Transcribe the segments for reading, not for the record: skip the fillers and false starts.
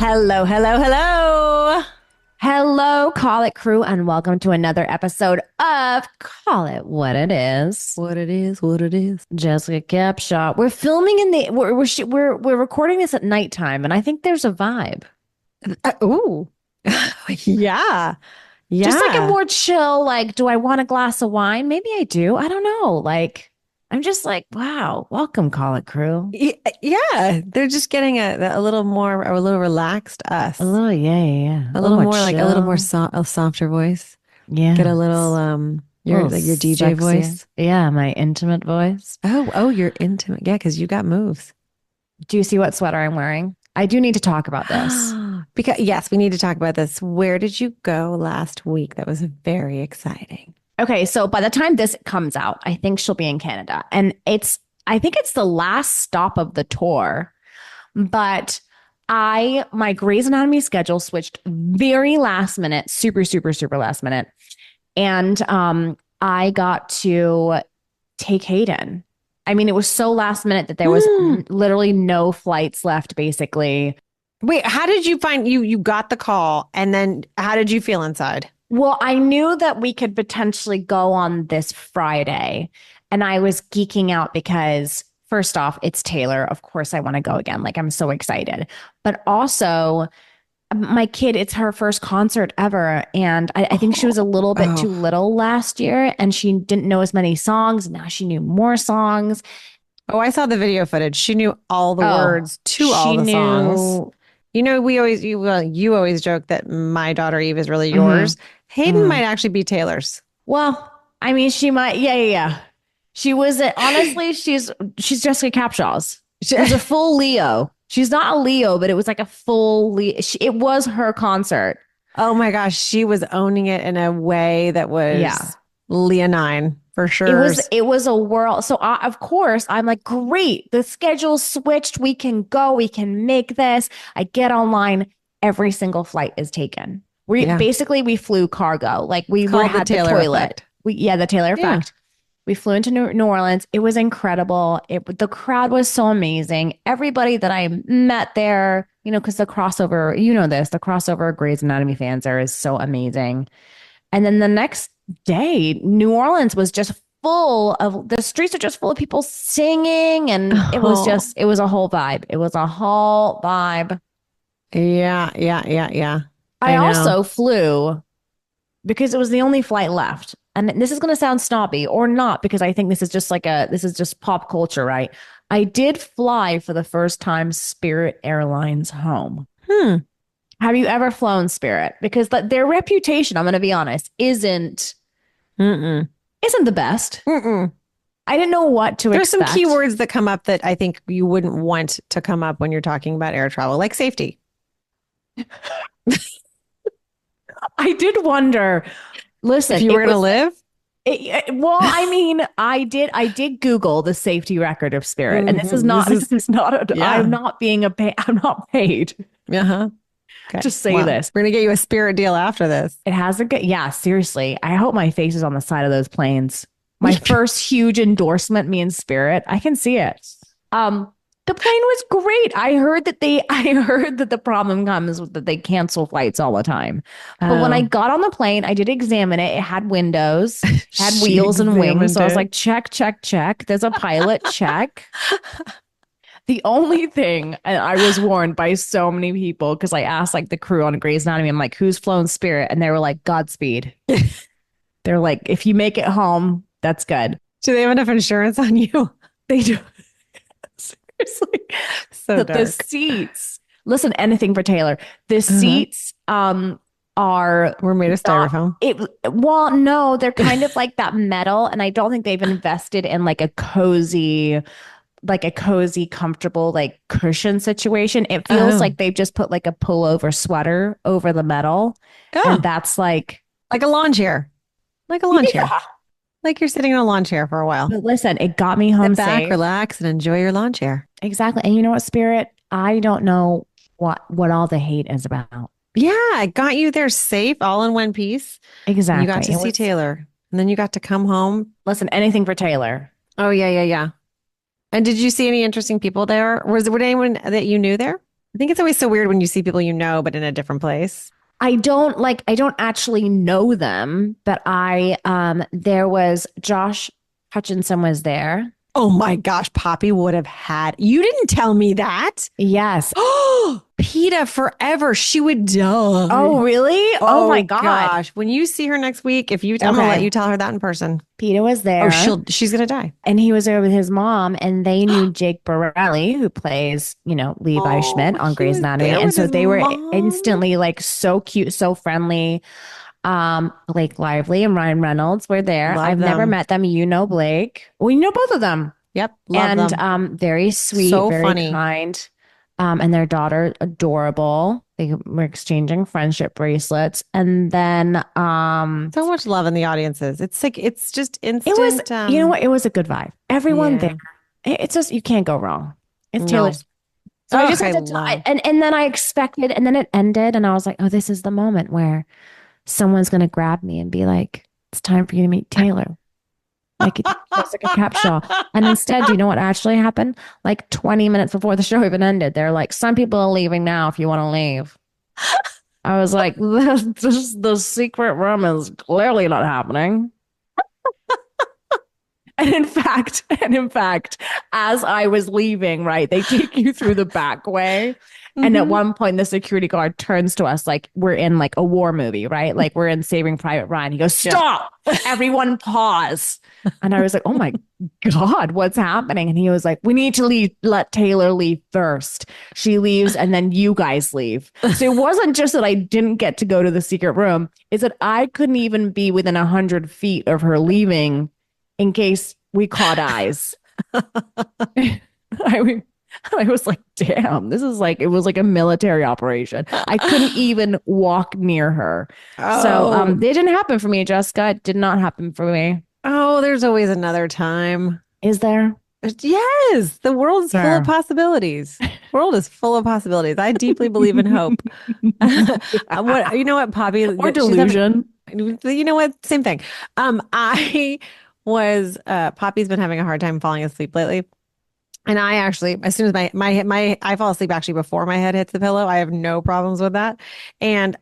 Hello, hello, hello. Hello, Call It Crew, and welcome to another episode of Call It What It Is. What it is, what it is. Jessica Capshaw. We're filming in the we're recording this at nighttime, and I think there's a vibe. Ooh. Yeah. Just like a Yeah. more chill, like, do I want a glass of wine? Maybe I do. I don't know. Like, I'm just like, wow, welcome, Call It Crew. Yeah. They're just getting a little more, a little relaxed A us. little, yeah, yeah, yeah. A little more like a little more chill. a softer voice. Get a Yeah. little A little your DJ sexier. voice. Yeah, my intimate voice. Oh, you're intimate. Yeah, because you got moves. Do you see what sweater I'm wearing? I do need to talk about this. Because yes, we need to talk about this. Where did you go last week? That was very exciting. Okay, so by the time this comes out, I think she'll be in Canada. And I think it's the last stop of the tour. But my Grey's Anatomy schedule switched very last minute, super, super, super last minute. And I got to take Hayden. I mean, it was so last minute that there was literally no flights left, basically. Wait, how did you find you got the call and then how did you feel inside? Well, I knew that we could potentially go on this Friday, and I was geeking out because first off, it's Taylor. Of course, I want to go again. Like, I'm so excited. But also, my kid, it's her first concert ever. And I think she was a little bit too Oh. little last year and she didn't know as many songs. Now she knew more songs. Oh, I saw the video footage. She knew all the Oh, words to all she the songs. knew. You know, you always joke that my daughter Eve is really Mhm, yours. Hayden mhm. might actually be Taylor's. Well, I mean, she might. Yeah, yeah, yeah. She was honestly, she's Jessica Capshaw's. It was a full Leo. She's not a Leo, but it was like a full Leo. It was her concert. Oh my gosh, she was owning it in a way that Yeah. was leonine for It sure. was it was a world. So of course I'm like, great. The schedule switched. We can go. We can make this. I get online. Every single flight is taken. Yeah, We flew cargo. Like it's we called the had the Taylor toilet. effect. The Taylor Yeah. effect. We flew into New Orleans. It was incredible. The crowd was so amazing. Everybody that I met there, because the crossover, the crossover Grey's Anatomy fans there is so amazing. And then the next day, New Orleans was just full of the streets are just full of people singing, and Oh, it was a whole vibe. It was a whole vibe. yeah. I I know. also flew because it was the only flight left. And this is going to sound snobby or not because I think this is just pop culture, right? I did fly for the first time Spirit Airlines home. Hmm. Have you ever flown Spirit? Because their reputation, I'm going to be honest, Mm-mm. isn't the best. Mm-mm. I didn't know what to There's some expect. keywords that come up that I think you wouldn't want to come up when you're talking about air travel, like safety. I did wonder. If Listen, you were going to live, well, I mean, I did Google the safety record of Spirit, and this is this not is, this is not I'm yeah. not I'm not paid Uh-huh. Okay. to say Well, this. we're going to get you a Spirit deal after this. It has a good, yeah, seriously. I hope my face is on the side of those planes. My first huge endorsement, me and Spirit. I can see it. Um, the plane was great. I heard that the problem comes with that they cancel flights all the time. But when I Oh, got on the plane, I did examine it. It had windows, had she wheels and wings. examined So I was it. like, check, check, check. There's a pilot, check. The only thing, and I was warned by so many people because I asked like the crew on Grey's Anatomy, I'm like, who's flown Spirit? And they were like, Godspeed. They're like, if you make it home, that's good. Do they have enough insurance on you? They do. Seriously. So The dark. seats, listen, anything for Taylor. The Uh-huh. seats are We're made of not styrofoam. it well, no, they're kind of like that metal, and I don't think they've invested in like a cozy, comfortable, like cushion situation. It feels Oh. like they've just put like a pullover sweater over the metal. And Oh, that's like, like a lawn chair. Like a lawn chair. yeah. Like you're sitting in a lawn chair for a while. But listen, it got me home Sit back, safe. relax, and enjoy your lawn chair. Exactly. And you know what, Spirit? I don't know what all the hate is about. Yeah, I got you there safe, all in one piece. And you got Exactly. to It see was, Taylor. And then you got to come home. listen, anything for Taylor. Oh, yeah. And did you see any interesting people there? Were anyone that you knew there? I think it's always so weird when you see people you know, but in a different place. I don't actually know them, but there was Josh Hutchinson was there. Oh my gosh, Poppy would have had. You didn't tell me that. Yes. Oh, PETA forever. She would die. Oh, really? Oh my God. Gosh. When you see her next week, I'm gonna let you tell her that in person. PETA was there. Oh, she's gonna die. And he was there with his mom, and they knew Jake Borelli, who plays, Levi Schmidt on Grey's Anatomy. And so they were instantly like so cute, so friendly. Blake Lively and Ryan Reynolds were there. I've never met them. You know Blake. Well, you know both of them. Yep. Love them. Very sweet, so very funny. kind. And their daughter, adorable. They were exchanging friendship bracelets. And then so much love in the audiences. It's like it's just instant. It was, you know what? It was a good vibe. Everyone there. It's just you can't go wrong. It's Taylor. So I just had to and then I expected, and then it ended, and I was like, oh, this is the moment where someone's gonna grab me and be like, it's time for you to meet Taylor. Like it's like a capsule. And instead, do you know what actually happened? Like 20 minutes before the show even ended, they're like, some people are leaving now if you want to leave. I was like, the secret room is clearly not happening. And in fact, as I was leaving, right, they take you through the back way. And at one point, the security guard turns to us like we're in like a war movie, right? Like we're in Saving Private Ryan. He goes, stop, everyone pause. And I was like, oh my God, what's happening? And he was like, we need to let Taylor leave first. She leaves and then you guys leave. So it wasn't just that I didn't get to go to the secret room. It's that I couldn't even be within 100 feet of her leaving in case we caught eyes. I was like, damn, this is like, it was like a military operation. I couldn't even walk near her. Oh. So it didn't happen for me, Jessica. It did not happen for me. Oh, there's always another time. Is there? Yes. The world is full of possibilities. The world is full of possibilities. I deeply believe in hope. You know what, Poppy? Or delusion. You know what? Same thing. Poppy's been having a hard time falling asleep lately. And I actually, as soon as I fall asleep actually before my head hits the pillow. I have no problems with that. And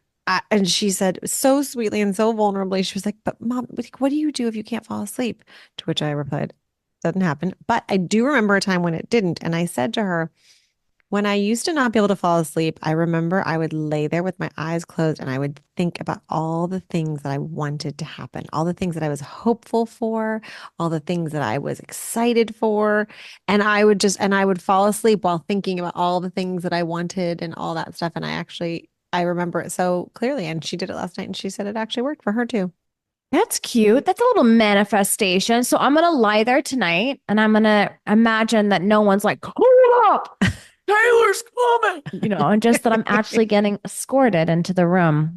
she said so sweetly and so vulnerably, she was like, but Mom, what do you do if you can't fall asleep? To which I replied, doesn't happen. But I do remember a time when it didn't. And I said to her, when I used to not be able to fall asleep, I remember I would lay there with my eyes closed and I would think about all the things that I wanted to happen, all the things that I was hopeful for, all the things that I was excited for. And I would fall asleep while thinking about all the things that I wanted and all that stuff. And I remember it so clearly. And she did it last night and she said it actually worked for her too. That's cute. That's a little manifestation. So I'm going to lie there tonight and I'm going to imagine that no one's like, hold up. Taylor's coming, and just that I'm actually getting escorted into the room.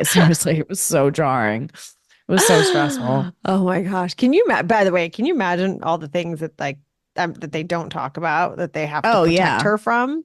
Seriously, it was so jarring. It was so stressful. Oh my gosh. By the way, can you imagine all the things that that they don't talk about that they have to protect her from?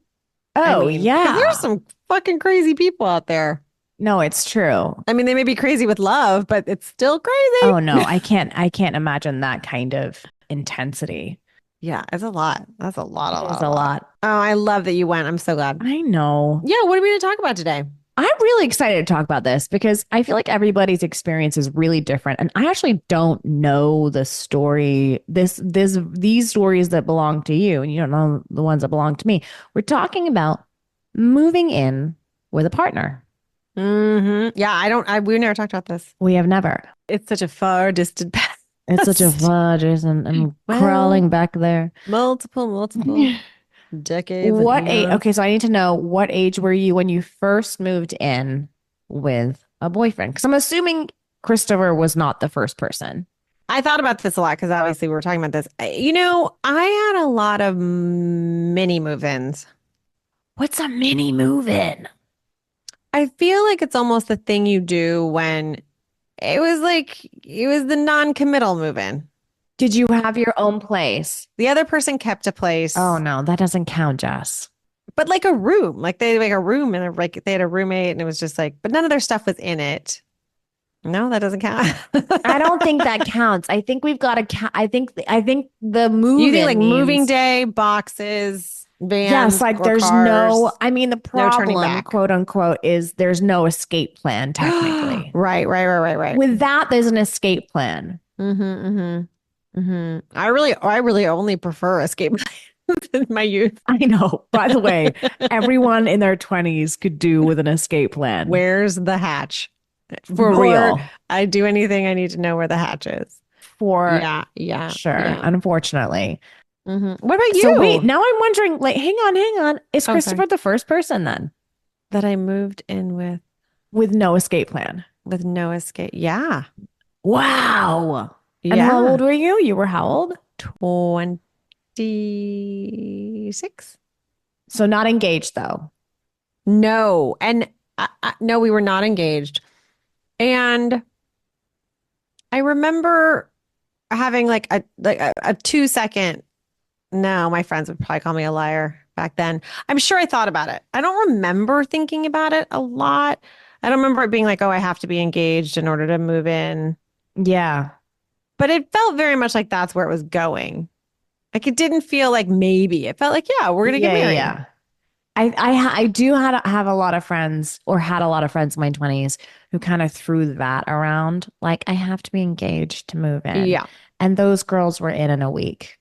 Oh, yeah. There's some fucking crazy people out there. No, it's true. I mean, they may be crazy with love, but it's still crazy. Oh no, I can't imagine that kind of intensity. Yeah, it's a lot. That's a lot. It's a lot. Oh, I love that you went. I'm so glad. I know. Yeah, what are we going to talk about today? I'm really excited to talk about this because I feel like everybody's experience is really different. And I actually don't know the story, these stories that belong to you, and you don't know the ones that belong to me. We're talking about moving in with a partner. Mm-hmm. Yeah, we've never talked about this. We have never. It's such a far distant past. It's such a fudge, and I'm crawling back there. Multiple decades. What age? Okay, so I need to know, what age were you when you first moved in with a boyfriend? Because I'm assuming Christopher was not the first person. I thought about this a lot because obviously we were talking about this. I had a lot of mini move-ins. What's a mini move-in? I feel like it's almost the thing you do when it was the non-committal move-in. Did you have your own place? The other person kept a place. Oh no, that doesn't count, Jess. But like a room, like they had like a room and they had a roommate and it was just like, but none of their stuff was in it. No, that doesn't count. I don't think that counts. I think we've got to count. I think the move. You think like moving day boxes. Yes, vans like or there's no, cars. I mean, the No turning problem, back. quote unquote, is there's no escape plan Right, technically. right, right, right, right. With that, there's an escape plan. I really only prefer escape plans in my youth. I know. By the way, everyone in their 20s could do with an escape plan Where's the hatch? for Before real. I do anything, I need to know where the hatch is. For Yeah, yeah, sure, yeah. unfortunately. What about So wait, you? now I'm wondering, like, hang on. Is Oh, sorry. Christopher the first person then That I moved in with no escape plan? with no escape. Yeah. Wow. And how old Yeah. were you? You were how old? 26? So not engaged though. No. And no, we were not engaged. And I remember having like a 2 second. No, my friends would probably call me a liar back then. I'm sure I thought about it. I don't remember thinking about it a lot. I don't remember it being like, oh, I have to be engaged in order to move in. Yeah. But it felt very much like that's where it was going. Like it didn't feel like maybe. It felt like, yeah, we're gonna get married. Yeah. I do have a lot of friends or had a lot of friends in my 20s who kind of threw that around. Like, I have to be engaged to move in. Yeah. And those girls were in a week.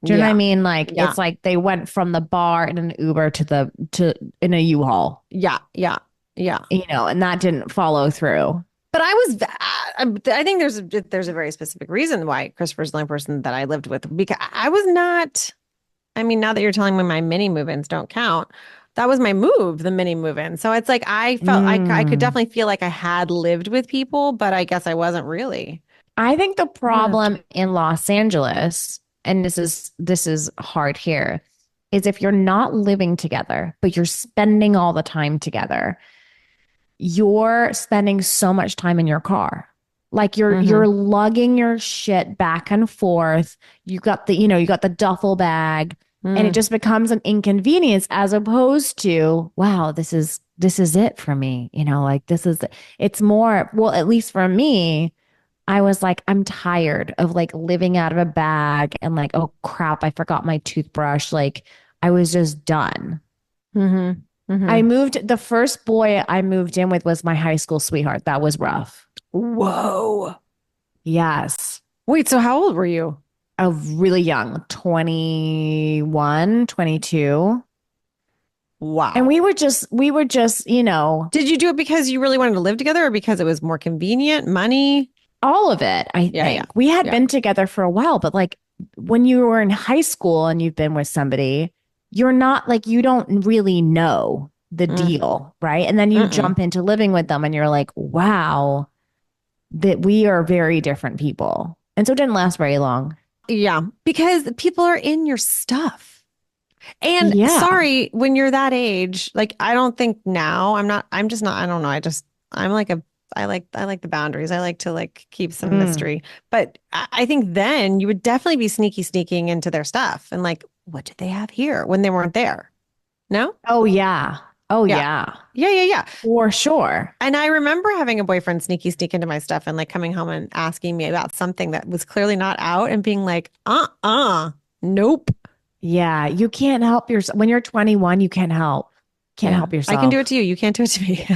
Do you know what I Yeah. mean? Like, Yeah. it's like they went from the bar in an Uber to in a U-Haul, Yeah. Yeah. Yeah. and that didn't follow through. But I think there's a very specific reason why Christopher's the only person that I lived with because I was not. I mean, now that you're telling me my mini move-ins don't count, that was my move, the mini move-in. So it's like I felt I could Mm. definitely feel like I had lived with people, but I guess I wasn't really. I think the Lived. problem in Los Angeles, and this is hard here, is if you're not living together, but you're spending all the time together, you're spending so much time in your car. Like you're Hmm. lugging your shit back and forth. You got the duffel bag, and it Mm. just becomes an inconvenience as opposed to, wow, this is it for me. Like it's more, well, at least for me, I was like, I'm tired of like living out of a bag and like, oh crap, I forgot my toothbrush. Like I was just done. Hmm. I Hmm. moved, the first boy I moved in with was my high school sweetheart. That was rough. Whoa. Yes. Wait, so how old were you? A really young, 21, 22. And Wow. we were just, Did you do it because you really wanted to live together or because it was more convenient, money? all of it, I Yeah, yeah. think. We had Yeah. been together for a while, but like when you were in high school and you've been with somebody, you're not like, you don't really know the Mm. deal, right? And then you Mm-mm. jump into living with them and you're like, wow, that we are very different people. And so it didn't last very long. Yeah, because people are in your stuff. And Yeah. sorry, when you're that age, like I don't think now, I'm just not, I don't know. I'm like I like the boundaries. I like to like keep some Mm. mystery. But I think then you would definitely be sneaking into their stuff and like, what did they have here when they weren't there? No? Oh, yeah. Oh, Yeah. yeah. Yeah, yeah, yeah. For sure. And I remember having a boyfriend sneak into my stuff and like coming home and asking me about something that was clearly not out and being like, nope. Yeah. You can't help yourself. When you're 21, you can't help. Can't Yeah. help I can do it yourself. to you. You can't do it to me.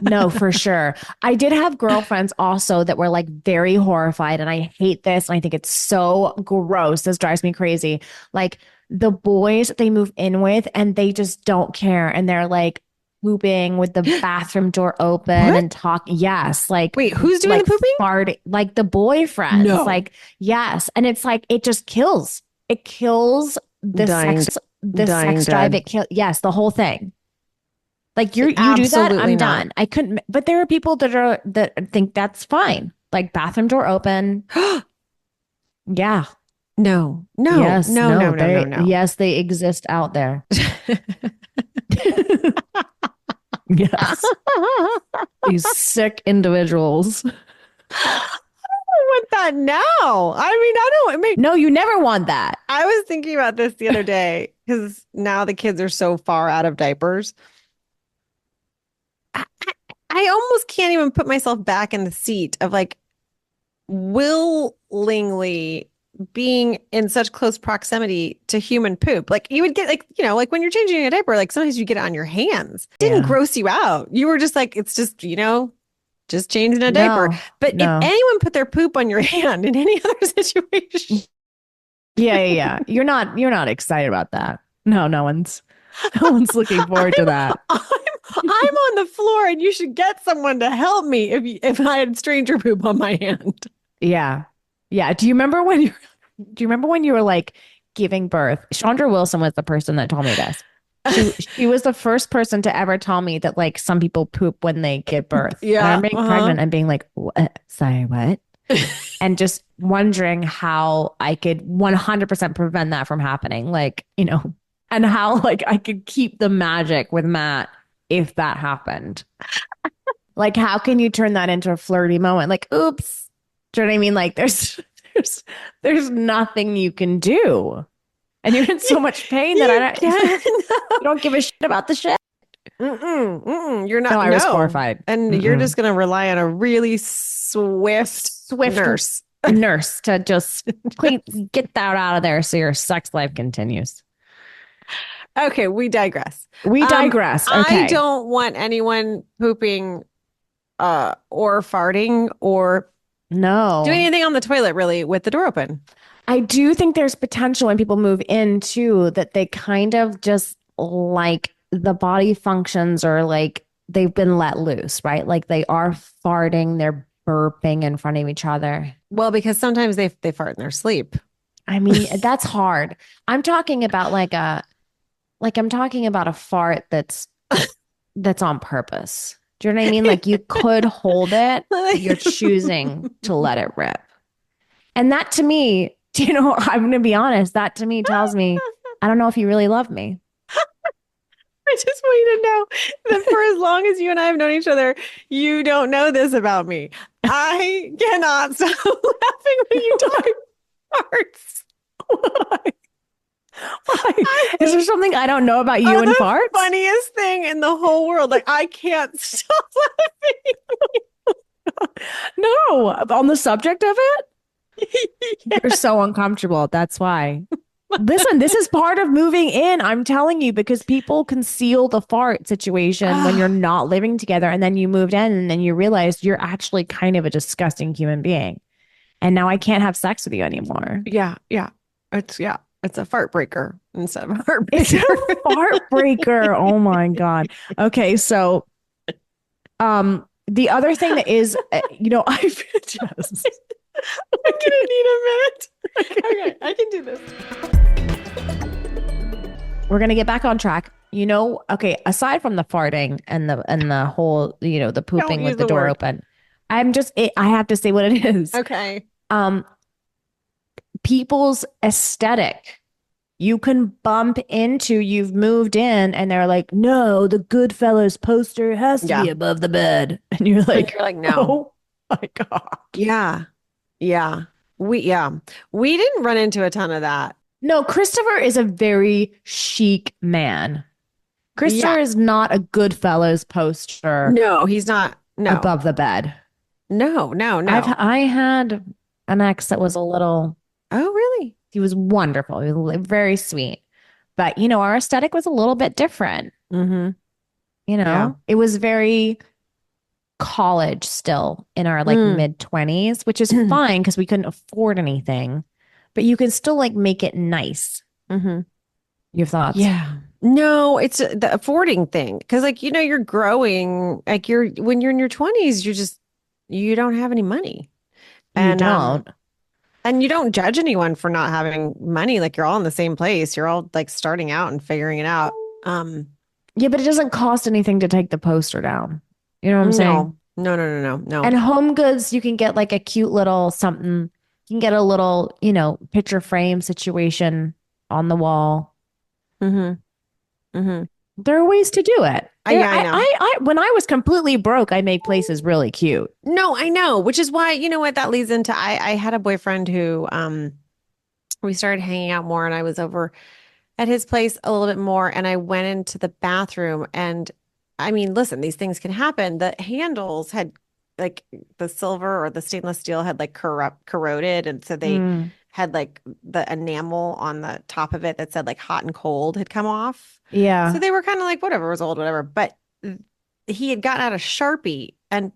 No, for sure. I did have girlfriends also that were like very horrified, and I hate this. And I think it's so gross. This drives me crazy. Like the boys that they move in with, and they just don't care. And they're like pooping with the bathroom door open What? and talk. Yes. Wait, who's doing the Like pooping? fart, like the boyfriends. No. Like, yes. And it's like, it just kills. It kills Dying, the dying sex drive. dead. It kills, yes, the whole thing. Like you do that, Absolutely I'm not. done. I couldn't, but there are people that think that's fine. Like bathroom door open. Yeah. No, no, Yes. no, No, no, no, no, they no. yes, they exist out there. Yes. These sick individuals. I want that now. I mean, I don't, I mean, No, you never want that. I was thinking about this the other day because now the kids are so far out of diapers. I almost can't even put myself back in the seat of like willingly being in such close proximity to human poop. Like you would get like, you know, like when you're changing a diaper, like sometimes you get it on your hands. It didn't Yeah. gross you out. You were just like, it's just, you know, just changing a diaper. No, But if no. anyone put their poop on your hand in any other situation, Yeah, yeah, yeah. You're not excited about that. No, no one's looking forward to that. I'm on the floor and you should get someone to help me if I had stranger poop on my hand. Yeah. Yeah. Do you remember when you were like giving birth? Chandra Wilson was the person that told me this. She was the first person to ever tell me that like some people poop when they give birth. And I Yeah. remember being pregnant and being like, what? Sorry, what? And just wondering how I could 100% prevent that from happening. Like, and how like I could keep the magic with Matt if that happened. Like, how can you turn that into a flirty moment? Like, oops. Do you know what I mean? Like, there's there's nothing you can do. And you're in so much pain that you don't give a shit about the shit. You're not. No, I was horrified. And you're just going to rely on a really swift nurse. nurse to just get that out of there so your sex life continues. Okay, we digress. We digress. Okay. I don't want anyone pooping or farting or No. doing anything on the toilet really with the door open. I do think there's potential when people move in too that they kind of just like the body functions or like they've been let loose, right? Like they are farting, they're burping in front of each other. Well, because sometimes they fart in their sleep. I mean, that's hard. I'm talking about I'm talking about a fart that's on purpose. Do you know what I mean? Like you could hold it, but you're choosing to let it rip. And that to me, I'm going to be honest, that to me tells me, I don't know if you really love me. I just want you to know that for as long as you and I have known each other, you don't know this about me. I cannot stop laughing when you talk farts. Why? Is there something I don't know about you and farts? Funniest thing in the whole world. Like I can't stop laughing. No, on the subject of it? Yeah. You're so uncomfortable. That's why. Listen, this is part of moving in. I'm telling you, because people conceal the fart situation when you're not living together. And then you moved in and then you realize you're actually kind of a disgusting human being. And now I can't have sex with you anymore. Yeah. It's a fart breaker instead of a heart breaker. It's a fart breaker. Oh my God. Okay. So, the other thing that is, I've just, I'm gonna need a minute. Okay, I can do this. we're gonna get back on track. Okay, aside from the farting and the whole, the pooping with the door open, I have to say what it is. Okay. People's aesthetic. You can bump into, you've moved in and they're like, no, the Goodfellas poster has to be above the bed. And you're like, no. Oh my God. Yeah. We didn't run into a ton of that. No, Christopher is a very chic man. Christopher is not a Goodfellas poster. No, he's not. No. Above the bed. No. I had an ex that was a little. Oh, really? He was wonderful. He was very sweet. But, our aesthetic was a little bit different. Mm-hmm. It was very college still in our like mid-20s, which is fine because we couldn't afford anything. But you can still like make it nice. Mm-hmm. Your thoughts? Yeah. No, it's the affording thing. Because like, you're growing, like when you're in your 20s, you don't have any money. You don't. And you don't judge anyone for not having money. Like you're all in the same place. You're all like starting out and figuring it out. Yeah, but it doesn't cost anything to take the poster down. You know what I'm saying? No. And Home Goods, you can get like a cute little something. You can get a little, picture frame situation on the wall. Mm-hmm. There are ways to do it. Yeah, I know. I when I was completely broke, I made places really cute. No, I know, which is why, you know what that leads into. I had a boyfriend who we started hanging out more and I was over at his place a little bit more and I went into the bathroom and I mean, listen, these things can happen. The handles had like the silver or the stainless steel had like corroded and so they had like the enamel on the top of it that said like hot and cold had come off. So Yeah. they were kind of like, whatever, it was old, whatever. But he had gotten out a Sharpie and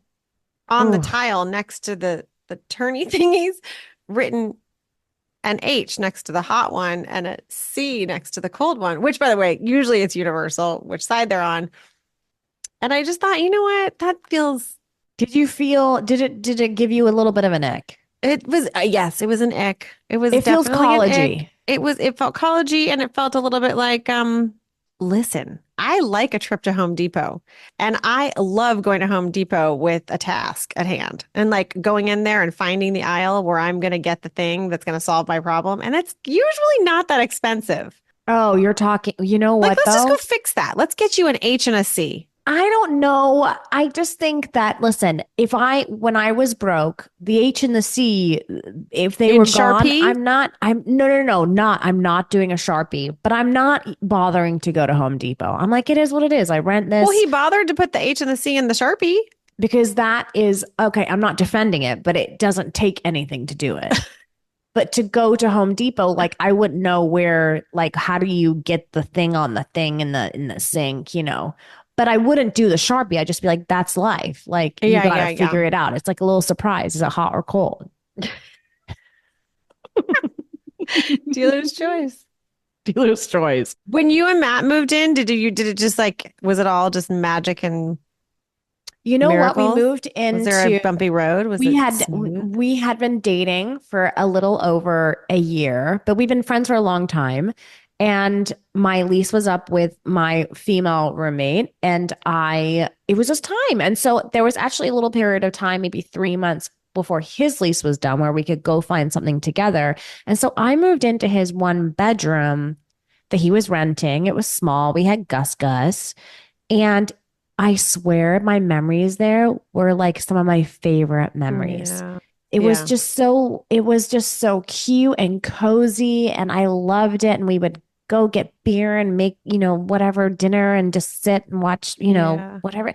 on the Oh, tile next to the turny thingies written an H next to the hot one and a C next to the cold one, which by the way, usually it's universal, which side they're on. And I just thought, you know what? That feels, did it give you a little bit of an ick? it was, yes, it was an ick. It was It feels definitely an ick. collegey. It felt collegey and it felt a little bit like, listen, I like a trip to Home Depot and I love going to Home Depot with a task at hand and like going in there and finding the aisle where I'm going to get the thing that's going to solve my problem. And it's usually not that expensive. Oh, you're talking, you know Like, what let's just go though? fix that. Let's get you an H and a C. I don't know. I just think that, listen, when I was broke, the H and the C, if they In were gone, Sharpie? I'm not doing a Sharpie, but I'm not bothering to go to Home Depot. I'm like, it is what it is. I rent Well, this he bothered to put the H and the C in the Sharpie. because that is okay. I'm not defending it, but it doesn't take anything to do it. But to go to Home Depot, like I wouldn't know where, like, how do you get the thing on the thing in the sink, you know? But I wouldn't do the Sharpie. I'd just be like, that's life. Like you Yeah, got to yeah, yeah. figure it out. It's like a little surprise. Is it hot or cold? Dealer's choice. Dealer's choice. When you and Matt moved in, did it just like, was it all just magic and You know what? We miracles? moved Was there a into bumpy road? Was we it had smooth? we had been dating for a little over a year, but we've been friends for a long time. And my lease was up with my female roommate, and it was just time. And so there was actually a little period of time, maybe 3 months before his lease was done, where we could go find something together. And so I moved into his one bedroom that he was renting. It was small. We had Gus Gus. And I swear my memories there were like some of my favorite memories. Yeah. It was Yeah. just so cute and cozy and I loved it. And we would go get beer and make, whatever dinner and just sit and watch, Yeah. whatever.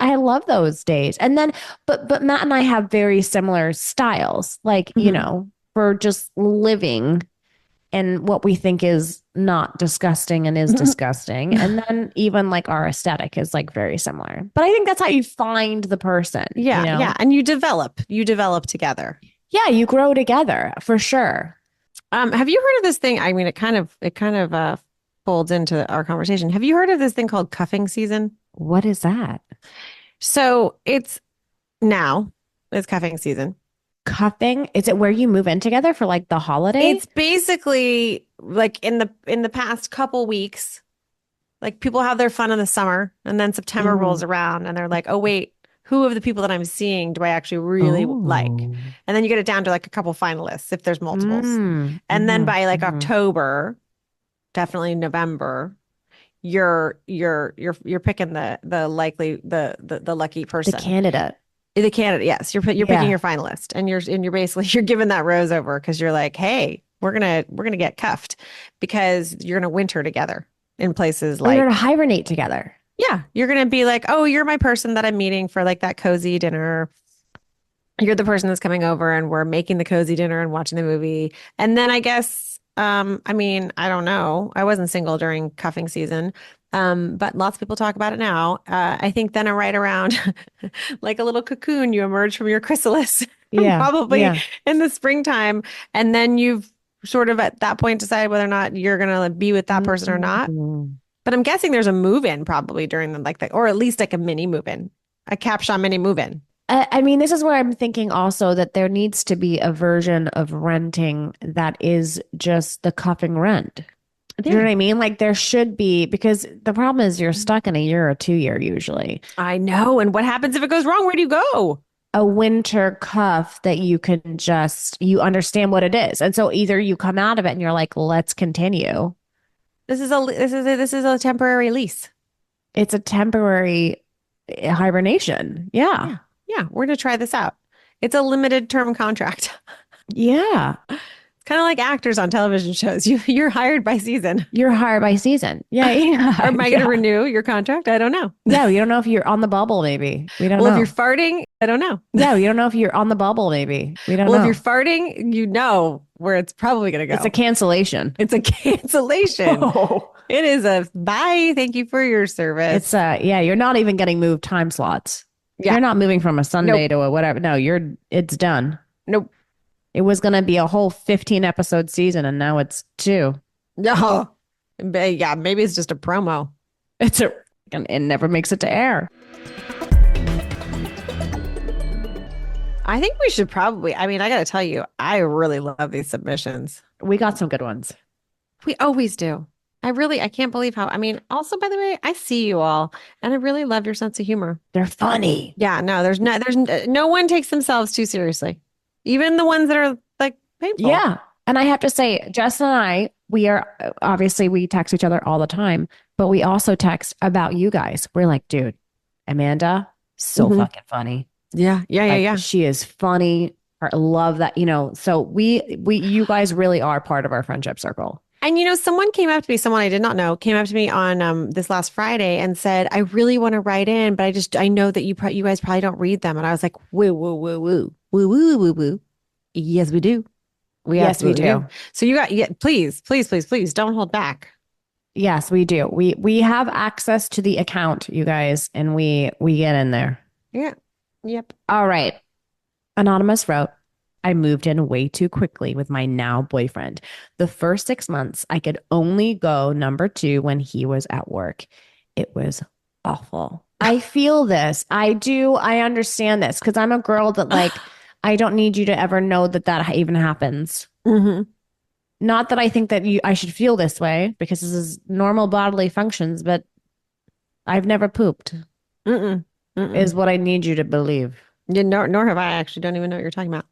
I love those days. And then, but Matt and I have very similar styles, like, Mhm. for just living and what we think is not disgusting and is disgusting. And then even like our aesthetic is like very similar. But I think that's how you find the person, Yeah, yeah. And you develop together. Yeah, you grow together for sure. Have you heard of this thing? I mean, it kind of folds into our conversation. Have you heard of this thing called cuffing season? What is that? So now it's cuffing season. Cuffing? Is it where you move in together for like the holiday? It's basically like in the past couple weeks, like people have their fun in the summer, and then September rolls around, and they're like, "Oh wait, who of the people that I'm seeing do I actually really like?" Oh. And then you get it down to like a couple finalists if there's multiples. Mm, And then mhm, by like mhm. October, definitely November, you're picking the lucky The person. candidate. The candidate, yes. You're picking Yeah. your finalist and you're basically you're giving that rose over because you're like, hey, we're gonna get cuffed because you're gonna winter together in places Or you're like, to hibernate together. yeah, you're gonna be like, oh, you're my person that I'm meeting for like that cozy dinner. You're the person that's coming over and we're making the cozy dinner and watching the movie. And then I guess, I mean, I don't know. I wasn't single during cuffing season. But lots of people talk about it now. I think then right around like a little cocoon, you emerge from your chrysalis, Yeah. probably Yeah. in the springtime. And then you've sort of at that point decide whether or not you're gonna be with that person or not. Mm. But I'm guessing there's a move-in probably during the like the, or at least like a mini move-in, a caption mini move-in. I mean, this is where I'm thinking also that there needs to be a version of renting that is just the cuffing rent. Do you know what I mean? Like there should be, because the problem is you're stuck in a year or 2 year usually. I know. And what happens if it goes wrong? Where do you go? A winter cuff that you understand what it is. And so either you come out of it and you're like, let's continue. This is a temporary lease. It's a temporary hibernation. Yeah. Yeah. Yeah. We're gonna try this out. It's a limited term contract. Yeah. It's Kind of like actors on television shows. You're hired by season. You're hired by season. Yeah, Or yeah, am I going to yeah. renew your contract? I don't know. Yeah, we don't know if you're on the bubble, maybe. We don't Well, if you're know. farting, I don't know. Yeah, we don't know if you're on the bubble, maybe. We don't Well, if you're know. farting, you know where it's probably going to It's a go. cancellation. It's a cancellation. Oh. It is a bye. Thank you for your It's service. yeah, you're not even getting moved time slots. Yeah. You're not moving from a Sunday Nope. to a whatever. No, it's done. Nope. It was gonna be a whole 15 episode season and now it's two. No. Yeah. Maybe it's just a promo. It's a and it never makes it to air. I think we should probably, I mean, I got to tell you, I really love these submissions. We got some good ones. We always do. I can't believe how, I mean, also, by the way, I see you all and I really love your sense of humor. They're funny. Yeah, no, no one takes themselves too seriously. Even the ones that are like painful. Yeah. And I have to say, Jess and I, we are obviously we text each other all the time, but we also text about you guys. We're like, dude, Amanda, so Mhm. fucking funny. Yeah, yeah, yeah, Like, yeah. she is funny. I love that, so you guys really are part of our friendship circle. And someone came up to me, someone I did not know, came up to me on this last Friday and said, "I really want to write in, but I know that you guys probably don't read them." And I was like, "Woo, woo, woo, woo, woo, woo, woo, woo. Yes, we do. We Yes, we absolutely do. So please, please, please, please don't hold back. Yes, we do. We have access to the account, you guys, and we get in there. Yeah. Yep. All right. Anonymous wrote, I moved in way too quickly with my now boyfriend. The first 6 months, I could only go number two when he was at work. It was awful. I feel this. I do. I understand this because I'm a girl that I don't need you to ever know that even happens. Mm-hmm. Not that I think that I should feel this way because this is normal bodily functions, but I've never pooped, Mm-mm. Mm-mm. is what I need you to believe. Yeah, nor have I. Actually don't even know what you're talking about.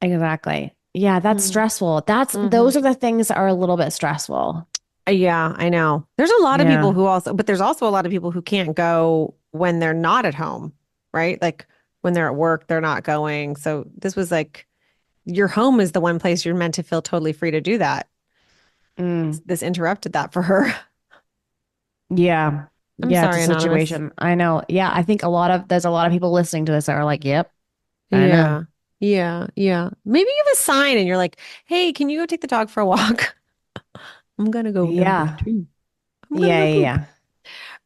Exactly. Yeah, that's Mhm. stressful. Those are the things that are a little bit stressful. Yeah, I know. There's a lot of Yeah. people but there's also a lot of people who can't go when they're not at home, right? Like when they're at work, they're not going. So this was like your home is the one place you're meant to feel totally free to do that. This interrupted that for her. Yeah. I'm Yeah, sorry, it's a Anonymous. situation. I know. Yeah, I think there's a lot of people listening to this that are like, yep, I know. Yeah. Yeah. Yeah. Maybe you have a sign and you're like, "Hey, can you go take the dog for a walk?" I'm gonna go Yeah. number two. I'm gonna Yeah, go poop. yeah.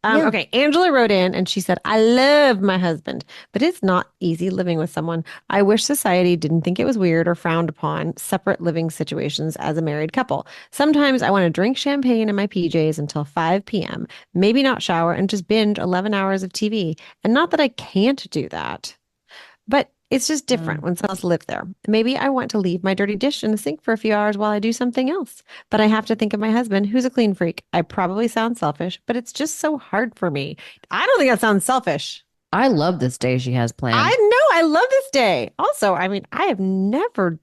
Yeah. Okay, Angela wrote in and she said, "I love my husband, but it's not easy living with someone. I wish society didn't think it was weird or frowned upon separate living situations as a married couple. Sometimes I want to drink champagne in my PJs until 5 p.m., maybe not shower and just binge 11 hours of TV. And not that I can't do that, but it's just different when someone else lives there. Maybe I want to leave my dirty dish in the sink for a few hours while I do something else. But I have to think of my husband, who's a clean freak. I probably sound selfish, but it's just so hard for me. I don't think that sounds selfish. I love this day she has planned. I know. I love this day. Also, I mean, I have never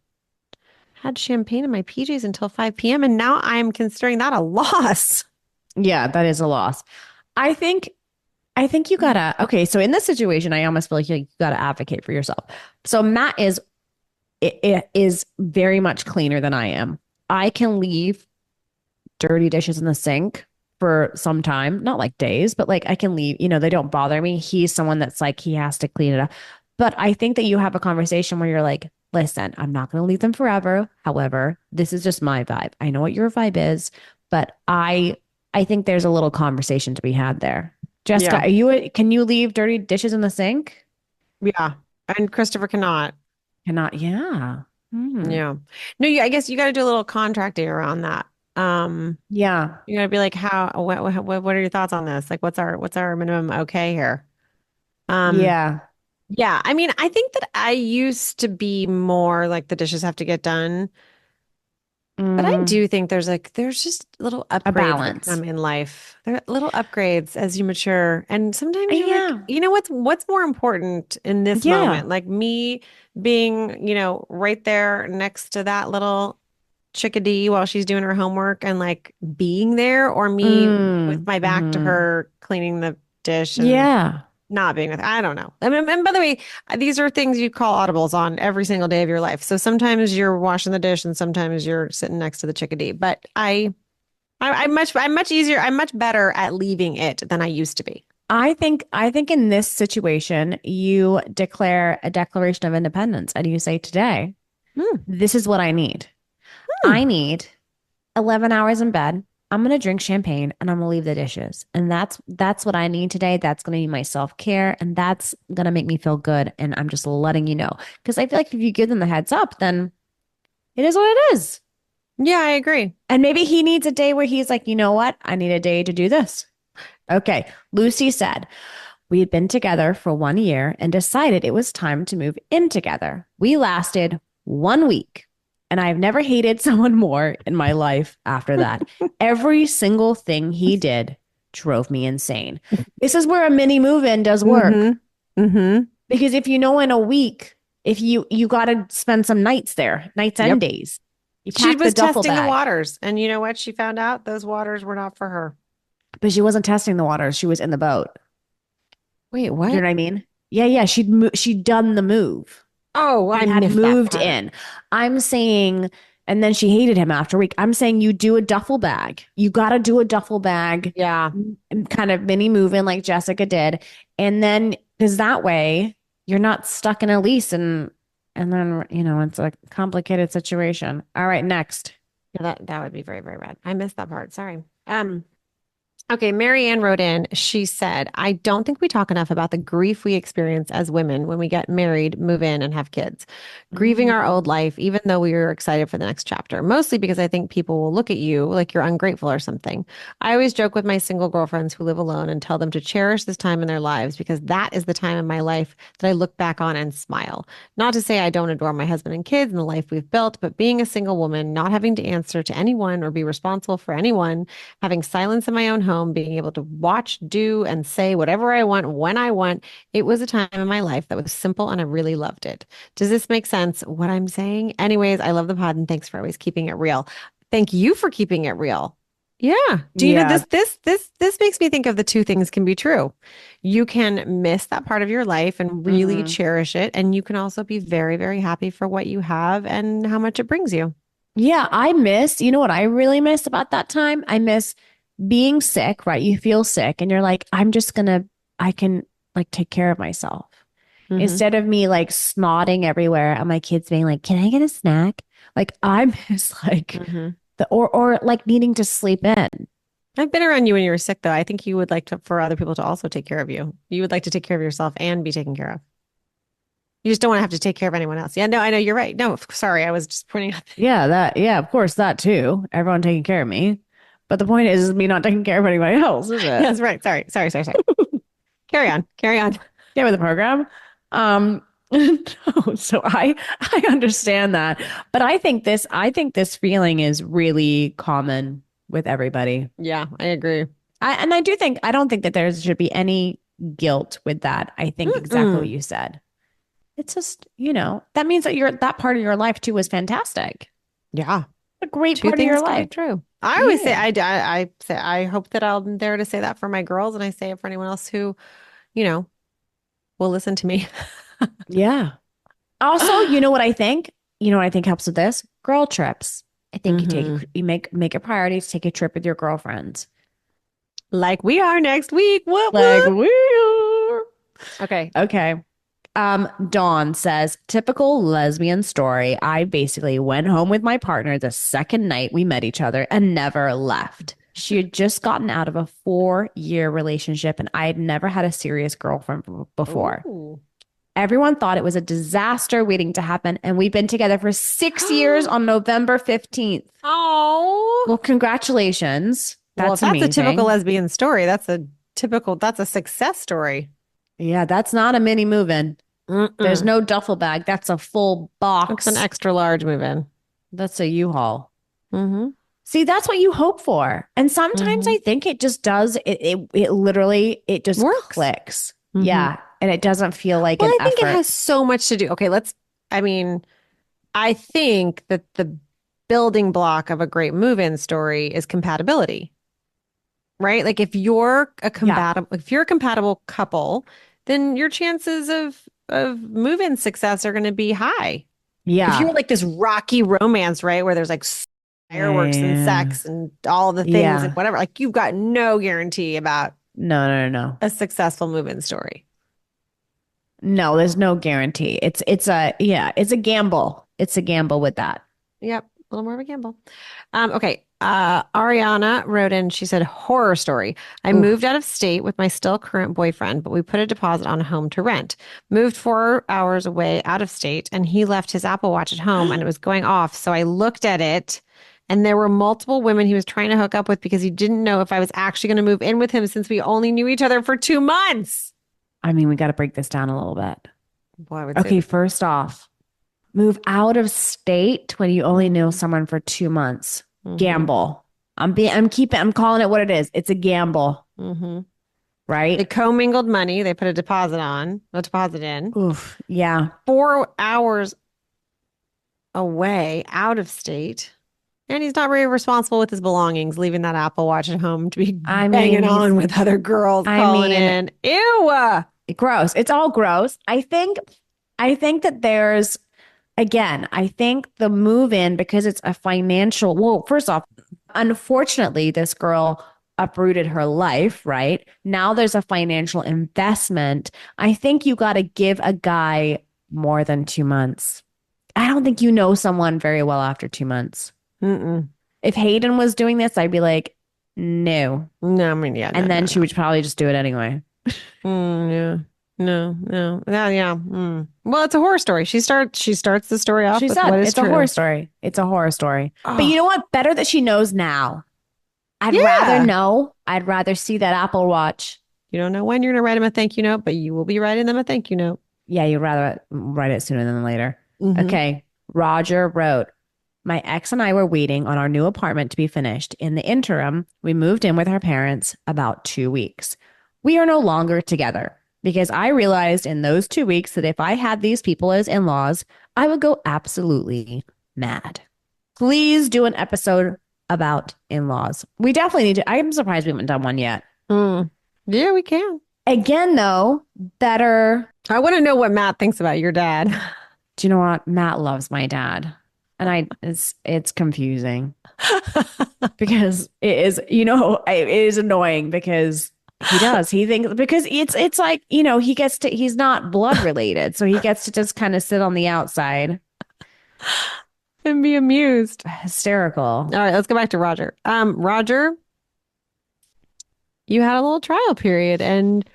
had champagne in my PJs until 5 p.m. And now I'm considering that a loss. Yeah, that is a loss. I think you gotta, okay, so in this situation, I almost feel like you gotta advocate for yourself. So Matt is very much cleaner than I am. I can leave dirty dishes in the sink for some time, not like days, but like I can leave, they don't bother me. He's someone that's like, he has to clean it up. But I think that you have a conversation where you're like, listen, I'm not going to leave them forever. However, this is just my vibe. I know what your vibe is, but I think there's a little conversation to be had there. Jessica, can you leave dirty dishes in the sink? Yeah. And Christopher cannot. Cannot, yeah. Yeah. No, I guess you got to do a little contracting around that. Yeah. You gotta be like, what are your thoughts on this? Like, what's our minimum okay here? Yeah. Yeah. I mean, I think that I used to be more like the dishes have to get done, but I do think there's just little upgrades that balance. come in life. There are little upgrades as you mature, and sometimes you're Yeah. like, what's more important in this Yeah. moment? Like me being, right there next to that little chickadee while she's doing her homework and like being there, or me with my back to her cleaning the dish and Yeah. not being with, I don't know. I mean, and by the way, these are things you call audibles on every single day of your life. So sometimes you're washing the dish and sometimes you're sitting next to the chickadee. But I'm much easier. I'm much better at leaving it than I used to be. I think in this situation, you declare a declaration of independence and you say, today, Hmm. this is what I need. Hmm. I need 11 hours in bed. I'm gonna drink champagne and I'm gonna leave the dishes. And that's what I need today. That's gonna be my self-care and that's gonna make me feel good. And I'm just letting you know. Because I feel like if you give them the heads up, then it is what it is. Yeah, I agree. And maybe he needs a day where he's like, you know what? I need a day to do this. Okay. Lucy said, we had been together for 1 year and decided it was time to move in together. We lasted 1 week, and I've never hated someone more in my life after that. Every single thing he did drove me insane. This is where a mini move-in does work. Mm-hmm. Mm-hmm. Because if you know in a week, if you got to spend some nights there, nights and Yep. days, you She pack the was duffel testing the bag. waters. And you know what? She found out those waters were not for her. But she wasn't testing the waters. She was in the boat. Wait, You know what? what I mean? Yeah, yeah. She'd done the move. Oh, He I had missed that moved part. in. I'm saying, and then she hated him after a week. I'm saying you do a duffel bag. You got to do a duffel bag, Yeah. kind of mini move in like Jessica did, and then because that way you're not stuck in a lease and then it's a complicated situation. All right, next. Yeah, that would be very, very bad. I missed that part. Sorry. Okay, Marianne wrote in. She said, I don't think we talk enough about the grief we experience as women when we get married, move in, and have kids. Grieving our old life, even though we were excited for the next chapter, mostly because I think people will look at you like you're ungrateful or something. I always joke with my single girlfriends who live alone and tell them to cherish this time in their lives because that is the time in my life that I look back on and smile. Not to say I don't adore my husband and kids and the life we've built, but being a single woman, not having to answer to anyone or be responsible for anyone, having silence in my own home, being able to watch, do, and say whatever I want when I want. It was a time in my life that was simple and I really loved it. Does this make sense, what I'm saying? Anyways, I love the pod and thanks for always keeping it real. Thank you for keeping it real. Yeah. Do you know Yeah. this makes me think of the two things can be true. You can miss that part of your life and really Mhm. cherish it. And you can also be very, very happy for what you have and how much it brings you. Yeah, you know what I really miss about that time? I miss being sick, right? You feel sick and you're like, I can like take care of myself. Hmm. Instead of me like snotting everywhere and my kids being like, can I get a snack? Like I miss like Hmm. or like needing to sleep in. I've been around you when you were sick, though. I think you would like to for other people to also take care of you. You would like to take care of yourself and be taken care of. You just don't want to have to take care of anyone else. Yeah, no, I know you're right. No, sorry, I was just pointing out. Yeah, of course, that too. Everyone taking care of me. But the point is me not taking care of anybody else, is it? That's right. Sorry. Carry on. Carry on. Yeah, with the program. No, so I understand that. But I think this feeling is really common with everybody. Yeah, I agree. I don't think that there should be any guilt with that. I think exactly what Mm-mm. you said. It's just, that means that that part of your life too was fantastic. Yeah, A great two part of your things can be life. true. I always say, Yeah. I say, I hope that I'm there to say that for my girls, and I say it for anyone else who, you know, will listen to me. Yeah. Also, you know what I think? You know what I think helps with this? Girl trips. I think Hmm. you make a priority to take a trip with your girlfriends. Like we are next week. Whoop Like whoop. we are. Okay. Okay. Dawn says, typical lesbian story. I basically went home with my partner the second night we met each other and never left. She had just gotten out of a 4-year relationship and I had never had a serious girlfriend before. Ooh. Everyone thought it was a disaster waiting to happen, and we've been together for 6 years on November 15th. Oh. Well, congratulations. Well, if That's that's a typical amazing. lesbian story, that's a success story. Yeah, that's not a mini move-in. There's Mm-mm. no duffel bag. That's a full It's an box. extra large move-in. That's a U-Haul. Mm-hmm. See, that's what you hope for. And sometimes Mm-hmm. I think it just does. It literally it just Works. clicks. Mm-hmm. Yeah, and it doesn't feel like Well, an I think it effort. has so much to do. Okay, I mean, I think that the building block of a great move-in story is compatibility, right? Like Yeah. if you're a compatible couple, then your chances of move-in success are going to be high. If you Yeah. were like this rocky romance, right, where there's like fireworks and Yeah. sex and all the things and Yeah. whatever, like you've got no guarantee about No, no, no, no. a successful move-in story. No, there's no guarantee. It's a gamble. It's a gamble with that. Yep, a little more of a gamble. Okay. Ariana wrote in, she said, horror story. I Oof. moved out of state with my still current boyfriend, but we put a deposit on a home to rent. Moved 4 hours away out of state, and he left his Apple Watch at home and it was going off. So I looked at it, and there were multiple women he was trying to hook up with because he didn't know if I was actually going to move in with him since we only knew each other for 2 months. I mean, we got to break this down a little bit. Boy, I would say Okay, first off, move out of state when you only know someone for 2 months. mm-hmm, Gamble. I'm calling it what it is. It's a gamble, mm-hmm. They right? commingled money. They put a deposit in. Oof. Yeah. 4 hours away out of state. And he's not very responsible with his belongings, leaving that Apple Watch at home to be I banging mean, on with other girls I calling mean, in. Ew. gross. It's all gross. I think that there's again, I think the move in because it's a financial, well, first off, unfortunately, this girl uprooted her life, right? Now there's a financial investment. I think you got to give a guy more than 2 months. I don't think you know someone very well after 2 months. Mm-mm. If Hayden was doing this, I'd be like, no. No, I mean, yeah, no, And then no, she would probably just do it anyway. no. Yeah. No, no. Yeah, yeah. Well, it's a horror story. She starts the story off She with said what is it's a true. horror story. It's a horror story. But you Oh, know what? Better that she knows now. I'd rather yeah. know. I'd rather see that Apple Watch. You don't know when you're gonna write him a thank you note, but you will be writing them a thank you note. Yeah, you'd rather write it sooner than later. Mm-hmm. Okay. Roger wrote, my ex and I were waiting on our new apartment to be finished. In the interim, we moved in with our parents about 2 weeks. We are no longer together because I realized in those 2 weeks that if I had these people as in laws, I would go absolutely mad. Please do an episode about in laws. We definitely need to. I'm surprised we haven't done one yet. Yeah, we can. Again, though, better. I want to know what Matt thinks about your dad. Do you know what? Matt loves my dad. And it's confusing because it is annoying because he does. He thinks because it's like, he's not blood related. So he gets to just kind of sit on the outside. And be amused. Hysterical. All right, let's go back to Roger. Roger, you had a little trial period and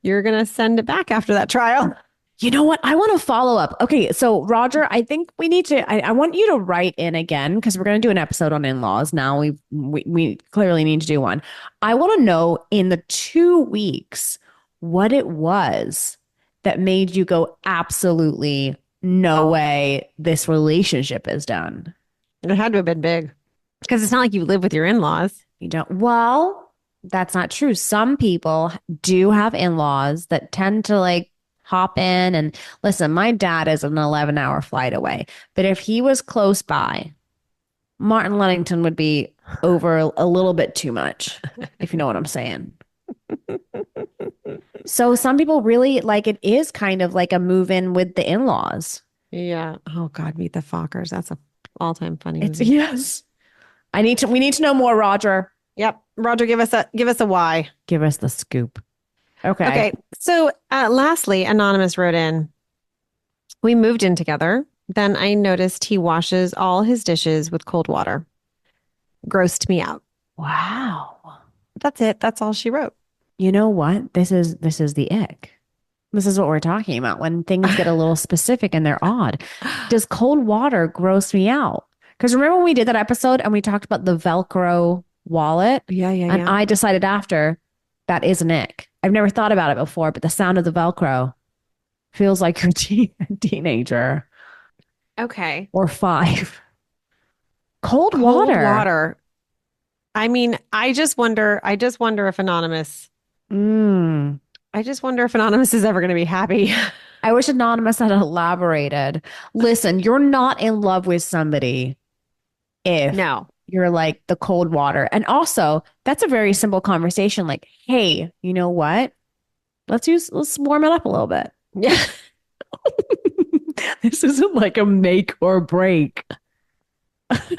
you're gonna send it back after that trial. You know what? I want to follow up. Okay, so Roger, I think we need to. I want you to write in again because we're going to do an episode on in-laws. Now we clearly need to do one. I want to know in the 2 weeks what it was that made you go absolutely no way. This relationship is done. It had to have been big because it's not like you live with your in-laws. You don't. Well, that's not true. Some people do have in-laws that tend to like hop in and listen. My dad is an 11-hour flight away, but if he was close by, Martin Luddington would be over a little bit too much, if you know what I'm saying. So some people really like it is kind of like a move in with the in-laws. Yeah. Oh God, Meet the Fockers. That's a all-time funny It's movie. yes. We need to know more, Roger. Yep. Roger, give us a why. Give us the scoop. Okay. Okay. So lastly, Anonymous wrote in, we moved in together. Then I noticed he washes all his dishes with cold water. Grossed me out. Wow. That's it. That's all she wrote. You know what? This is the ick. This is what we're talking about when things get a little specific and they're odd. Does cold water gross me out? Because remember when we did that episode and we talked about the Velcro wallet? Yeah, yeah, And yeah. I decided after that is an ick. I've never thought about it before, but the sound of the Velcro feels like you're a teenager Okay. or 5. Cold Cold water. water. I mean, I just wonder if Anonymous, Mm. I just wonder if Anonymous is ever going to be happy. I wish Anonymous had elaborated. Listen, you're not in love with somebody if No. you're like the cold water. And also, that's a very simple conversation. Like, hey, you know what? Let's warm it up a little bit. Yeah. This isn't like a make or break. Let's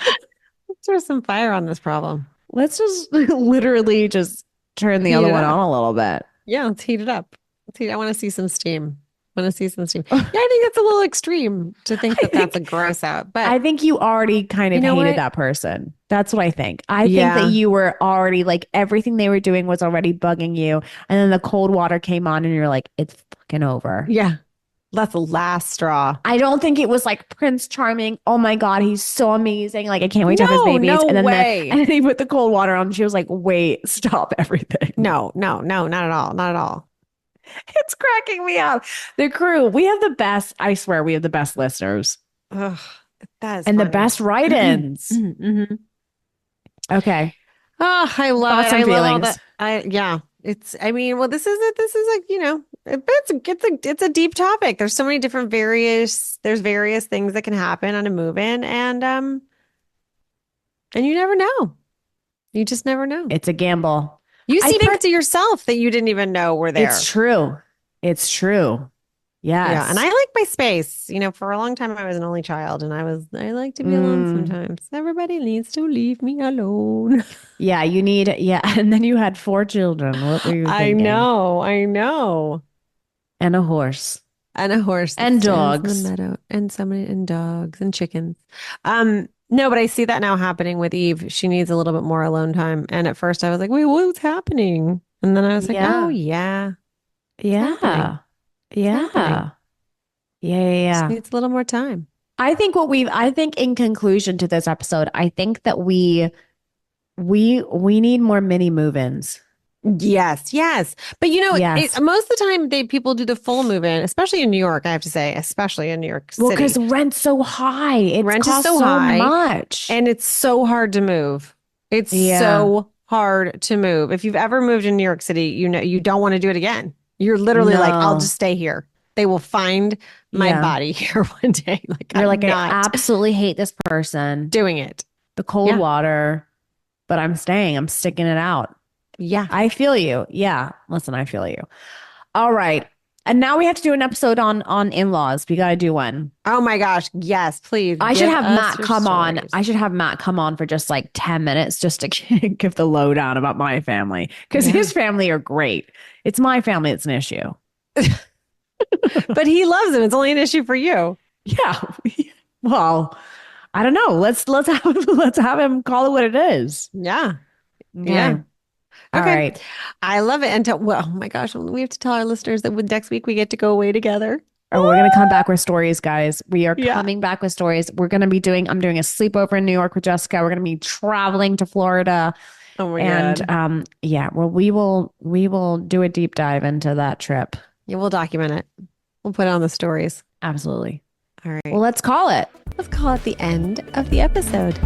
throw some fire on this problem. Let's just literally just turn the Heat other it one up. on a little bit. Yeah, let's heat it up. I want to see some steam. I want to see some steam. Yeah, I think that's a little extreme to think that that's a gross out. But I think you already kind of You know hated what? that person. That's what I think. I think Yeah. that you were already like everything they were doing was already bugging you. And then the cold water came on and you're like, it's fucking over. yeah, that's the last straw. I don't think it was like Prince Charming. Oh my God, he's so amazing. Like, I can't wait to have his No, babies. no and then way. and then he put the cold water on. And she was like, wait, stop everything. No, not at all. Not at all. It's cracking me up. The crew, we have the best, I swear, we have the best listeners Ugh, that is and the funny. best write-ins. Mhm. Okay. Oh, I love Thoughts it. and I love all feelings. that. Yeah, I mean, well, this is it. This is like, it's a deep topic. There's so many different there's various things that can happen on a move-in and you never know. You just never know. It's a gamble. You I see think- parts of yourself that you didn't even know were there. It's true. It's true. Yes. Yeah, and I like my space. For a long time I was an only child and I like to be alone sometimes. Everybody needs to leave me alone. Yeah, you need, yeah. And then you had 4 children. What were you I thinking? know. And a horse. And a horse that And stands in dogs. the meadow and dogs and chickens. No, but I see that now happening with Eve. She needs a little bit more alone time. And at first I was like, wait, what's happening? And then I was like, Yeah. oh yeah. Yeah. happening. Yeah. happening. Yeah. She needs a little more time. I think in conclusion to this episode, I think that we need more mini move-ins. Yes. But Yes. most of the time people do the full move in, especially in New York, I have to say, especially in New York City. Well, because rent's so high. It Rent is costs so so high, much. and it's so hard to move. It's Yeah. so hard to move. If you've ever moved in New York City, you don't want to do it again. You're literally like, I'll No. just stay here. They will find my Yeah. body here one day. Like, You're I'm like, I not absolutely hate this person. doing it. The cold Yeah. water, but I'm staying. I'm sticking it out. Yeah. I feel you. Yeah. Listen, I feel you. All right. And now we have to do an episode on in-laws. We got to do one. Oh my gosh. Yes, please. I should give have us Matt your come on. stories. I should have Matt come on for just like 10 minutes just to give the lowdown about my family because Yeah. his family are great. It's my family that's an issue. But he loves him. It's only an issue for you. Yeah. Well, I don't know. Let's have him call it what it is. Yeah. Okay. Yeah. All Okay. right. I love it. And well, oh my gosh, we have to tell our listeners that next week we get to go away together. Oh, we're gonna come back with stories, guys. We are Yeah. coming back with stories. I'm doing a sleepover in New York with Jessica. We're gonna be traveling to Florida. Oh my And God. yeah, well, we will do a deep dive into that trip. Yeah, we'll document it. We'll put it on the stories. Absolutely. All right. Well, let's call it. Let's call it the end of the episode.